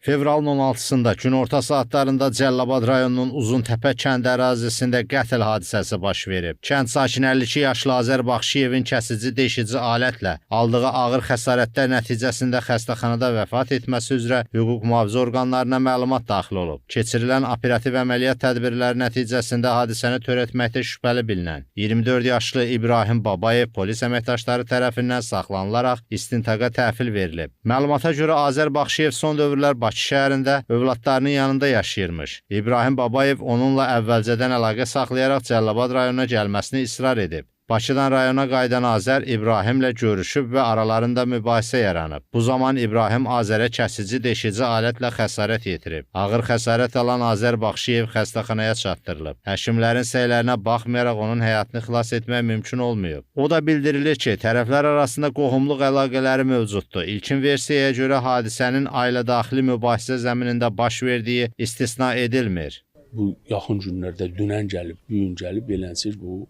Fevralın 16-sında günorta saatlarında Cəlilabad rayonunun Uzuntəpə kənd ərazisində qətl hadisəsi baş verib. Kənd sakini 52 yaşlı Azər Baxşıyevin kəsici deşici alətlə aldığı ağır xəsarətlər nəticəsində xəstəxanada vəfat etməsi üzrə hüquq mühafizə orqanlarına məlumat daxil olub. Keçirilən operativ əməliyyat tədbirləri nəticəsində hadisəni törətməkdə şübhəli bilinən 24 yaşlı İbrahim Babayev polis əməkdaşları tərəfindən saxlanılaraq istintaqa təhvil verilib. Məlumata görə Azər Baxşıyev son dövrlər Bakı şəhərində övladlarının yanında yaşayırmış. İbrahim Babayev onunla əvvəlcədən əlaqə saxlayaraq Cəlilabad rayonuna gəlməsini israr edib. Bakıdan rayona qayıdan Azər İbrahimlə görüşüb və aralarında mübahisə yaranıb. Bu zaman İbrahim Azərə kəsici deşici alətlə xəsarət yetirib. Ağır xəsarət alan Azər Baxşıyev xəstəxanaya çatdırılıb. Həkimlərin səylərinə baxmayaraq onun həyatını xilas etmək mümkün olmayıb. O da bildirilir ki, tərəflər arasında qohumluq əlaqələri mövcuddur. İlkin versiyaya görə hadisənin ailə daxili mübahisə zəminində baş verdiyi istisna edilmir. Bu yaxın günlərdə dünən gəlib, bu gün gəlib beləncə bu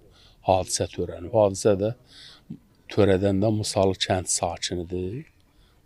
hadisə törənib. Hadisə də törədən də Musalı kənd sakinidir.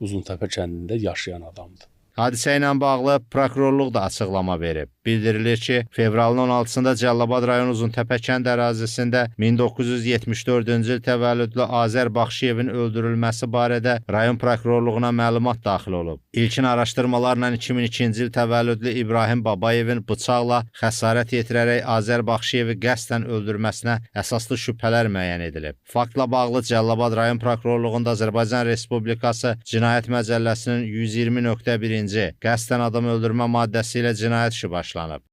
Uzuntəpə kəndində yaşayan adamdır. Hadisə ilə bağlı prokurorluq da açıqlama verib. Bildirilir ki, fevralın 16-sında Cəlilabad rayon Uzuntəpə kənd ərazisində 1974-cü il təvəllüdlü Azər Baxşıyevin öldürülməsi barədə rayon prokurorluğuna məlumat daxil olub. İlkin araşdırmalarla 2002-ci il təvəllüdlü İbrahim Babayevin bıçaqla xəsarət yetirərək Azər Baxşıyevi qəsdən öldürməsinə əsaslı şübhələr müəyyən edilib. Faktla bağlı Cəlilabad rayon prokurorluğunda Azərbaycan Respublikası Cinayət Məcəlləsinin 120.1-ci qəsdən adam öldürmə maddəsi ilə cinayət işi başlanıb.